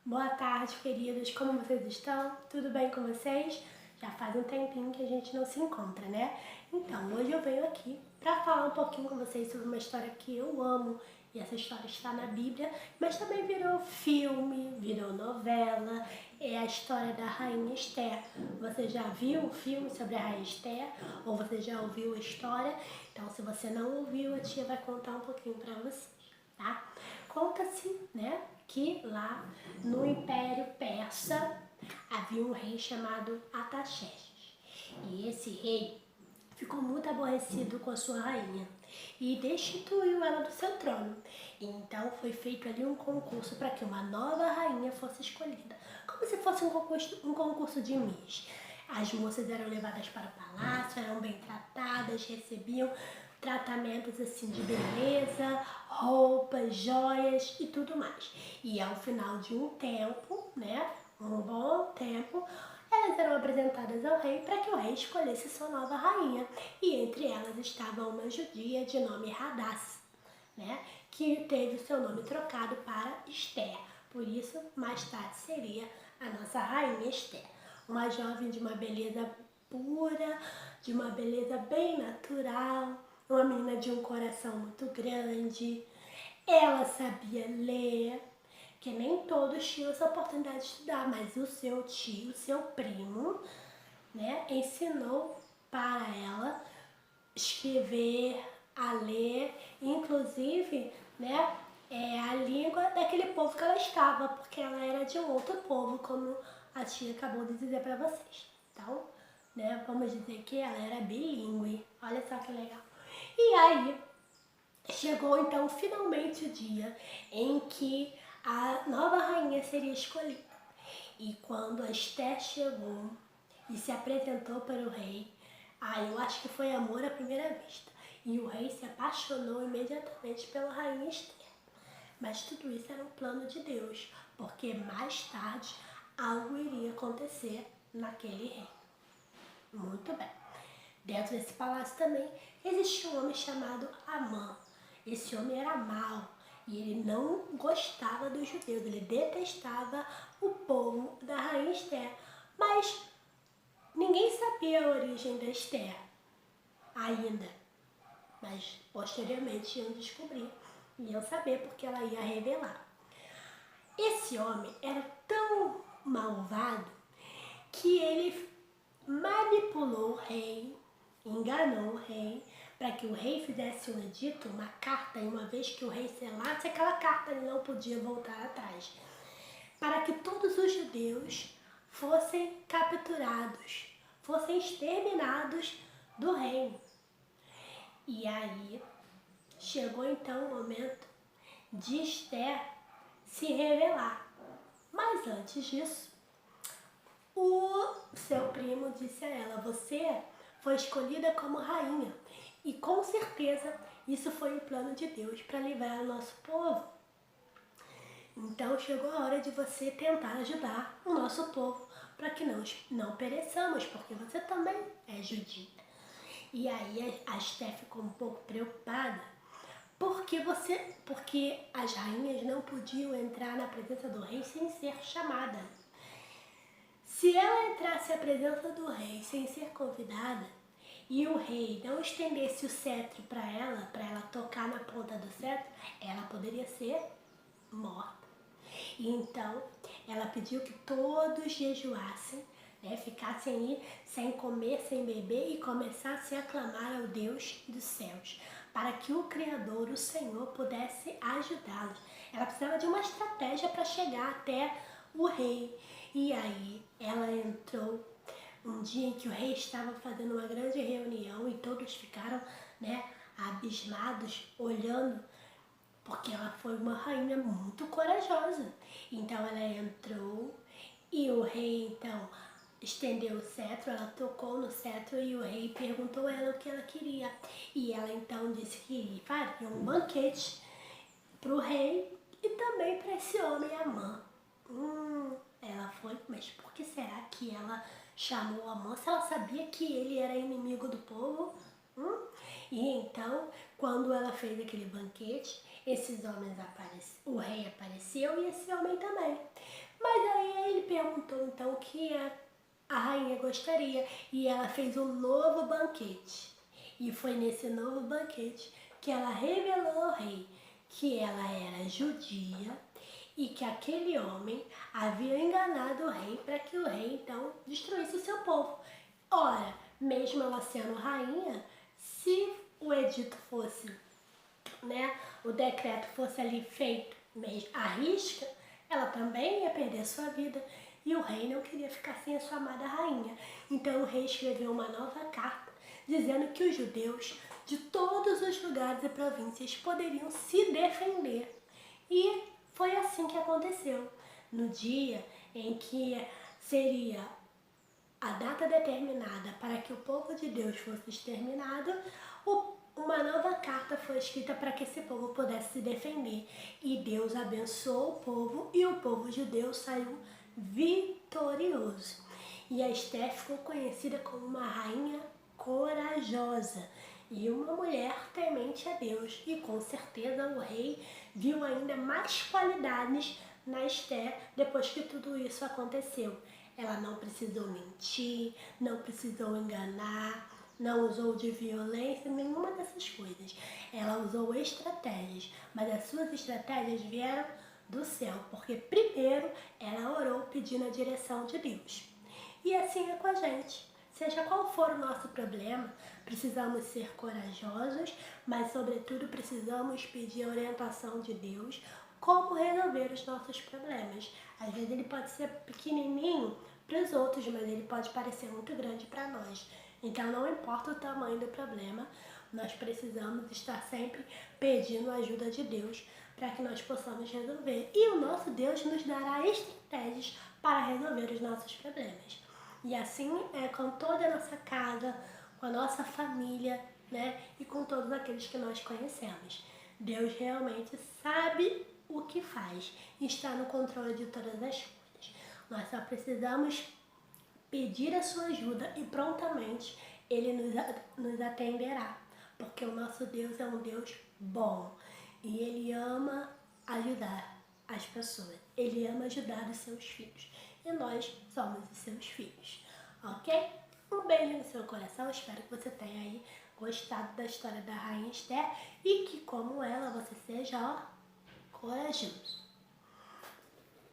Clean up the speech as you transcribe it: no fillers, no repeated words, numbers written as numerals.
Boa tarde, queridos. Como vocês estão? Tudo bem com vocês? Já faz um tempinho que a gente não se encontra, né? Então, hoje eu venho aqui para falar um pouquinho com vocês sobre uma história que eu amo. E essa história está na Bíblia, mas também virou filme, virou novela. É a história da Rainha Esther. Você já viu o filme sobre a Rainha Esther? Ou você já ouviu a história? Então, se você não ouviu, a tia vai contar um pouquinho para vocês, tá? Conta-se, né, que lá no Império Persa havia um rei chamado Artaxerxes. E esse rei ficou muito aborrecido com a sua rainha e destituiu ela do seu trono. Então foi feito ali um concurso para que uma nova rainha fosse escolhida, como se fosse um concurso de Miss. As moças eram levadas para o palácio, eram bem tratadas, recebiam tratamentos assim de beleza, roupas, joias e tudo mais. E ao final de um tempo, né, um bom tempo, elas eram apresentadas ao rei para que o rei escolhesse sua nova rainha. E entre elas estava uma judia de nome Hadassah, né, que teve o seu nome trocado para Esther. Por isso, mais tarde seria a nossa rainha Esther. Uma jovem de uma beleza pura, de uma beleza bem natural, uma menina de um coração muito grande. Ela sabia ler, que nem todos tinham essa oportunidade de estudar, mas o seu tio, o seu primo, né, ensinou para ela escrever, a ler, inclusive, né, a língua daquele povo que ela estava, porque ela era de um outro povo, como a tia acabou de dizer para vocês. Então, né, vamos dizer que ela era bilíngue. Olha só que legal. E aí, chegou então finalmente o dia em que a nova rainha seria escolhida. E quando a Esther chegou e se apresentou para o rei, eu acho que foi amor à primeira vista. E o rei se apaixonou imediatamente pela rainha Esther. Mas tudo isso era um plano de Deus, porque mais tarde algo iria acontecer naquele rei. Muito bem. Dentro desse palácio também existia um homem chamado Amã. Esse homem era mau e ele não gostava dos judeus, ele detestava o povo da rainha Esther. Mas ninguém sabia a origem da Esther ainda. Mas posteriormente iam descobrir, iam saber porque ela ia revelar. Esse homem era tão malvado que ele manipulou o rei, enganou o rei, para que o rei fizesse um edito, uma carta, e uma vez que o rei selasse aquela carta, ele não podia voltar atrás, para que todos os judeus fossem capturados, fossem exterminados do reino. E aí chegou então o momento de Esther se revelar. Mas antes disso, o seu primo disse a ela: você foi escolhida como rainha e com certeza isso foi um plano de Deus para livrar o nosso povo. Então chegou a hora de você tentar ajudar o nosso povo para que não pereçamos, porque você também é judia. E aí a Esther ficou um pouco preocupada, porque as rainhas não podiam entrar na presença do rei sem ser chamada. Se ela entrasse à presença do rei sem ser convidada, e o rei não estendesse o cetro para ela tocar na ponta do cetro, ela poderia ser morta. E então, ela pediu que todos jejuassem, né, ficassem aí sem comer, sem beber e começassem a clamar ao Deus dos céus, para que o Criador, o Senhor, pudesse ajudá-los. Ela precisava de uma estratégia para chegar até o rei. E aí, ela entrou um dia em que o rei estava fazendo uma grande reunião e todos ficaram, né, abismados, olhando, porque ela foi uma rainha muito corajosa. Então ela entrou e o rei então estendeu o cetro, ela tocou no cetro e o rei perguntou a ela o que ela queria. E ela então disse que faria um banquete para o rei e também para esse homem Amã. Ela foi, mas por que será que ela chamou Amã se ela sabia que ele era inimigo do povo? E então, quando ela fez aquele banquete, esses homens apareceram, o rei apareceu e esse homem também. Mas aí ele perguntou então o que a rainha gostaria e ela fez um novo banquete. E foi nesse novo banquete que ela revelou ao rei que ela era judia e que aquele homem havia enganado o rei para que o rei então destruísse o seu povo. Ora, mesmo ela sendo rainha, se o edito fosse, né, o decreto fosse ali feito à risca, ela também ia perder a sua vida e o rei não queria ficar sem a sua amada rainha. Então o rei escreveu uma nova carta dizendo que os judeus de todos os lugares e províncias poderiam se defender. E foi assim que aconteceu. No dia em que seria a data determinada para que o povo de Deus fosse exterminado, uma nova carta foi escrita para que esse povo pudesse se defender. E Deus abençoou o povo e o povo judeu saiu vitorioso. E a Esté ficou conhecida como uma rainha corajosa e uma mulher temente a Deus. E com certeza o rei viu ainda mais qualidades na Esté depois que tudo isso aconteceu. Ela não precisou mentir, não precisou enganar, não usou de violência, nenhuma dessas coisas. Ela usou estratégias, mas as suas estratégias vieram do céu, porque primeiro ela orou pedindo a direção de Deus. E assim é com a gente. Seja qual for o nosso problema, precisamos ser corajosos, mas sobretudo precisamos pedir a orientação de Deus como resolver os nossos problemas. Às vezes ele pode ser pequenininho para os outros, mas ele pode parecer muito grande para nós. Então não importa o tamanho do problema, nós precisamos estar sempre pedindo a ajuda de Deus para que nós possamos resolver. E o nosso Deus nos dará estratégias para resolver os nossos problemas. E assim é com toda a nossa casa, com a nossa família, né? E com todos aqueles que nós conhecemos. Deus realmente sabe o que faz e está no controle de todas as coisas. Nós só precisamos pedir a sua ajuda e prontamente Ele nos atenderá. Porque o nosso Deus é um Deus bom e Ele ama ajudar as pessoas. Ele ama ajudar os seus filhos. E nós somos os seus filhos, ok? Um beijo no seu coração, espero que você tenha aí gostado da história da Rainha Esther e que, como ela, você seja, ó, corajoso.